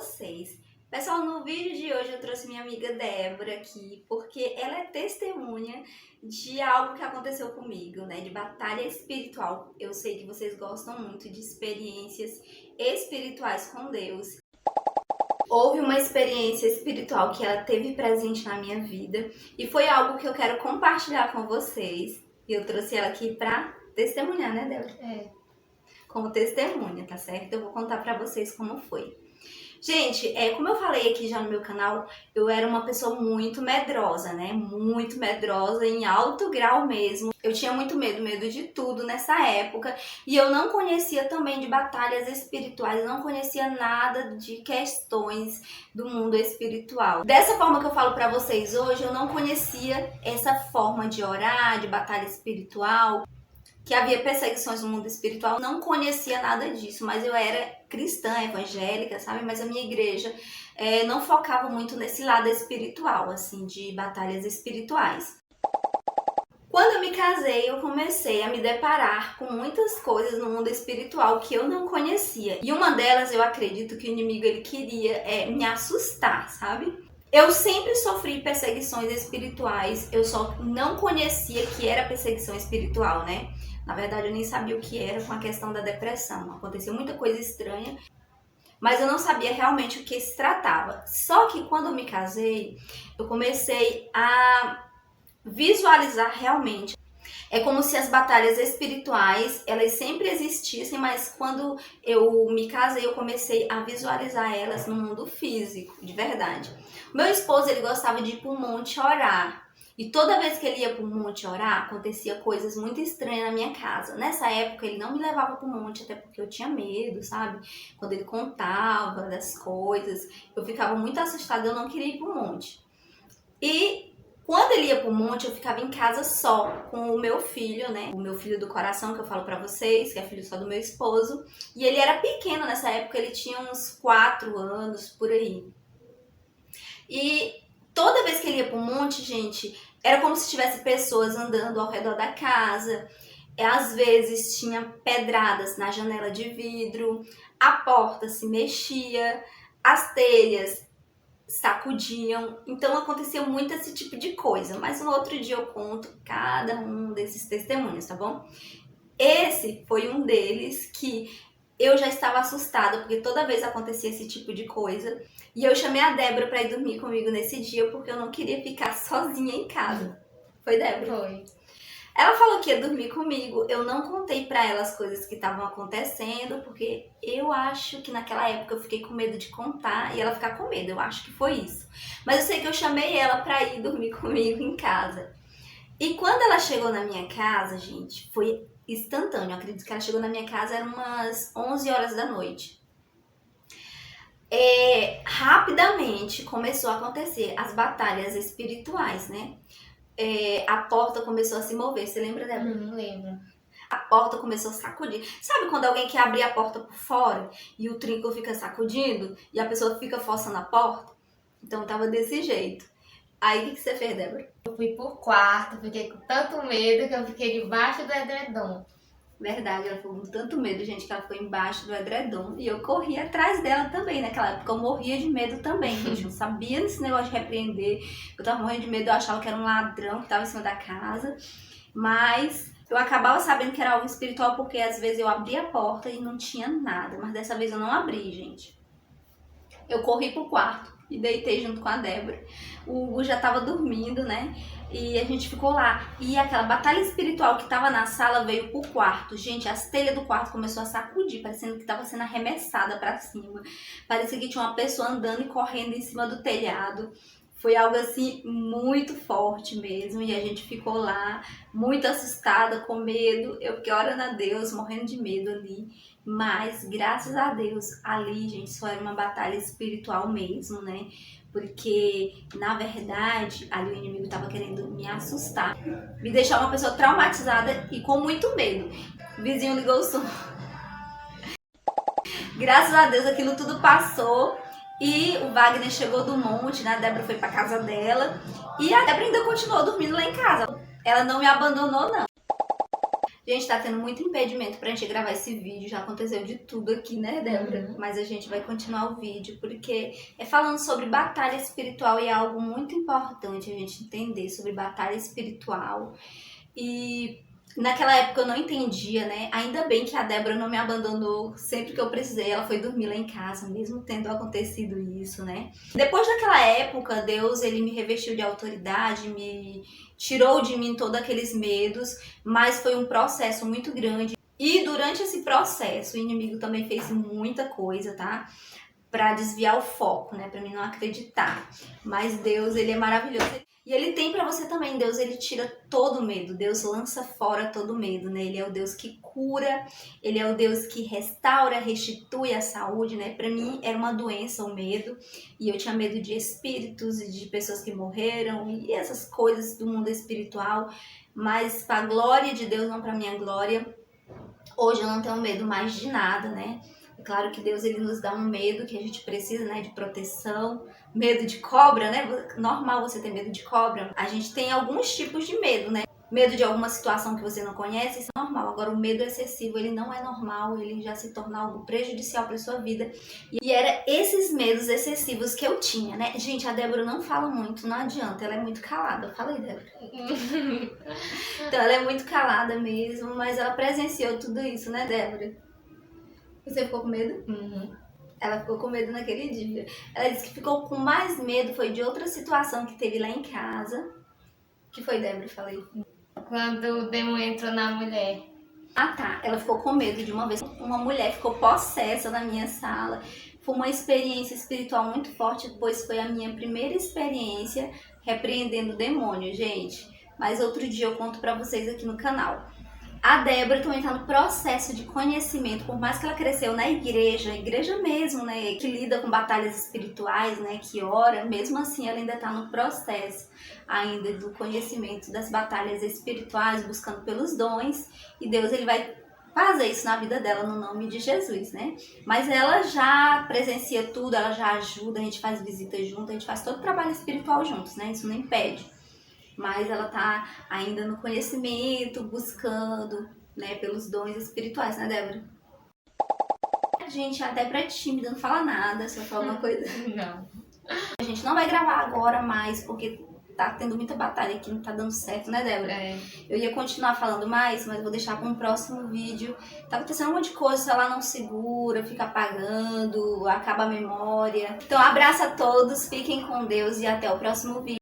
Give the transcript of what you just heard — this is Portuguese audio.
vocês. Pessoal, no vídeo de hoje eu trouxe minha amiga Débora aqui, porque ela é testemunha de algo que aconteceu comigo, né? De batalha espiritual. Eu sei que vocês gostam muito de experiências espirituais com Deus. Houve uma experiência espiritual que ela teve presente na minha vida e foi algo que eu quero compartilhar com vocês. E eu trouxe ela aqui pra testemunhar, né, Débora? Como testemunha, tá certo? Eu vou contar pra vocês como foi. Gente, como eu falei aqui já no meu canal, eu era uma pessoa muito medrosa, né? Muito medrosa, em alto grau mesmo. Eu tinha muito medo de tudo nessa época. E eu não conhecia também de batalhas espirituais, eu não conhecia nada de questões do mundo espiritual. Dessa forma que eu falo pra vocês hoje, eu não conhecia essa forma de orar, de batalha espiritual, que havia perseguições no mundo espiritual. Não conhecia nada disso, mas eu era cristã, evangélica, sabe? Mas a minha igreja não focava muito nesse lado espiritual, assim, de batalhas espirituais. Quando eu me casei, eu comecei a me deparar com muitas coisas no mundo espiritual que eu não conhecia. E uma delas, eu acredito que o inimigo ele queria me assustar, sabe? Eu sempre sofri perseguições espirituais, eu só não conhecia que era perseguição espiritual, né? Na verdade, eu nem sabia o que era com a questão da depressão. Aconteceu muita coisa estranha, mas eu não sabia realmente o que se tratava. Só que quando eu me casei, eu comecei a visualizar realmente. É como se as batalhas espirituais, elas sempre existissem, mas quando eu me casei, eu comecei a visualizar elas no mundo físico, de verdade. Meu esposo, ele gostava de ir para o monte orar. E toda vez que ele ia para o monte orar, acontecia coisas muito estranhas na minha casa. Nessa época, ele não me levava para o monte, até porque eu tinha medo, sabe? Quando ele contava das coisas, eu ficava muito assustada, eu não queria ir para o monte. E quando ele ia pro monte, eu ficava em casa só com o meu filho, né? O meu filho do coração, que eu falo pra vocês, que é filho só do meu esposo. E ele era pequeno nessa época, ele tinha uns 4 anos, por aí. E toda vez que ele ia pro monte, gente, era como se tivesse pessoas andando ao redor da casa. Às vezes tinha pedradas na janela de vidro, a porta se mexia, as telhas sacudiam, então acontecia muito esse tipo de coisa, mas um outro dia eu conto cada um desses testemunhos, tá bom? Esse foi um deles que eu já estava assustada, porque toda vez acontecia esse tipo de coisa, e eu chamei a Débora para ir dormir comigo nesse dia, porque eu não queria ficar sozinha em casa. Foi, Débora? Foi. Ela falou que ia dormir comigo, eu não contei pra ela as coisas que estavam acontecendo, porque eu acho que naquela época eu fiquei com medo de contar e ela ficar com medo, eu acho que foi isso. Mas eu sei que eu chamei ela pra ir dormir comigo em casa. E quando ela chegou na minha casa, gente, foi instantâneo, eu acredito que ela chegou na minha casa, eram umas 11 horas da noite. Rapidamente começou a acontecer as batalhas espirituais, né? A porta começou a se mover. Você lembra, Débora? Lembro. A porta começou a sacudir. Sabe quando alguém quer abrir a porta por fora e o trinco fica sacudindo e a pessoa fica forçando a porta? Então tava desse jeito. Aí o que você fez, Débora? Eu fui pro quarto, fiquei com tanto medo que eu fiquei debaixo do edredom. Verdade, ela ficou com tanto medo, gente, que ela ficou embaixo do edredom. E eu corri atrás dela também. Naquela época eu morria de medo também, gente. Eu não sabia desse negócio de repreender. Eu tava morrendo de medo, eu achava que era um ladrão que tava em cima da casa. Mas eu acabava sabendo que era algo espiritual, porque às vezes eu abria a porta e não tinha nada. Mas dessa vez eu não abri, gente. Eu corri pro quarto e deitei junto com a Débora. O Hugo já tava dormindo, né? E a gente ficou lá. E aquela batalha espiritual que tava na sala veio pro quarto. Gente, as telhas do quarto começou a sacudir, parecendo que tava sendo arremessada pra cima. Parecia que tinha uma pessoa andando e correndo em cima do telhado. Foi algo assim muito forte mesmo, e a gente ficou lá muito assustada, com medo. Eu fiquei orando a Deus, morrendo de medo ali. Mas, graças a Deus, ali, gente, só era uma batalha espiritual mesmo, né? Porque, na verdade, ali o inimigo estava querendo me assustar. Me deixar uma pessoa traumatizada e com muito medo. O vizinho ligou o som. Graças a Deus, aquilo tudo passou. E o Wagner chegou do monte, né? A Débora foi pra casa dela. E a Débora ainda continuou dormindo lá em casa. Ela não me abandonou, não. Gente, tá tendo muito impedimento pra gente gravar esse vídeo. Já aconteceu de tudo aqui, né, Débora? Uhum. Mas a gente vai continuar o vídeo, porque é falando sobre batalha espiritual e é algo muito importante a gente entender sobre batalha espiritual. E naquela época eu não entendia, né? Ainda bem que a Débora não me abandonou sempre que eu precisei. Ela foi dormir lá em casa, mesmo tendo acontecido isso, né? Depois daquela época, Deus, ele me revestiu de autoridade, me tirou de mim todos aqueles medos, mas foi um processo muito grande. E durante esse processo, o inimigo também fez muita coisa, tá? Pra desviar o foco, né? Pra mim não acreditar. Mas Deus, ele é maravilhoso. E ele tem pra você também. Deus, ele tira todo medo. Deus lança fora todo medo, né? Ele é o Deus que cura. Ele é o Deus que restaura, restitui a saúde, né? Pra mim era uma doença o medo. E eu tinha medo de espíritos e de pessoas que morreram. E essas coisas do mundo espiritual. Mas pra glória de Deus, não pra minha glória. Hoje eu não tenho medo mais de nada, né? É claro que Deus, ele nos dá um medo que a gente precisa, né, de proteção, medo de cobra, né? Normal você ter medo de cobra. A gente tem alguns tipos de medo, né? Medo de alguma situação que você não conhece, isso é normal. Agora, o medo excessivo, ele não é normal, ele já se torna algo prejudicial para sua vida. E era esses medos excessivos que eu tinha, né? Gente, a Débora não fala muito, não adianta, ela é muito calada. Fala aí, Débora. Então, ela é muito calada mesmo, mas ela presenciou tudo isso, né, Débora? Você ficou com medo? Uhum. Ela ficou com medo naquele dia. Ela disse que ficou com mais medo, foi de outra situação que teve lá em casa. Que foi, Débora? Falei. Quando o demônio entrou na mulher. Ah, tá. Ela ficou com medo de uma vez. Uma mulher ficou possessa na minha sala. Foi uma experiência espiritual muito forte, pois foi a minha primeira experiência repreendendo o demônio, gente. Mas outro dia eu conto pra vocês aqui no canal. A Débora também está no processo de conhecimento, por mais que ela cresceu na igreja mesmo, né, que lida com batalhas espirituais, né, que ora, mesmo assim ela ainda está no processo ainda do conhecimento das batalhas espirituais, buscando pelos dons, e Deus, ele vai fazer isso na vida dela no nome de Jesus, né? Mas ela já presencia tudo, ela já ajuda, a gente faz visitas junto, a gente faz todo o trabalho espiritual juntos, né? Isso não impede. Mas ela tá ainda no conhecimento, buscando, né, pelos dons espirituais, né, Débora? A gente até pra tímida, não fala nada, só fala uma coisa. Não. A gente não vai gravar agora mais, porque tá tendo muita batalha aqui, não tá dando certo, né, Débora? É. Eu ia continuar falando mais, mas vou deixar para um próximo vídeo. Tá acontecendo um monte de coisa, se ela não segura, fica apagando, acaba a memória. Então, abraço a todos, fiquem com Deus e até o próximo vídeo.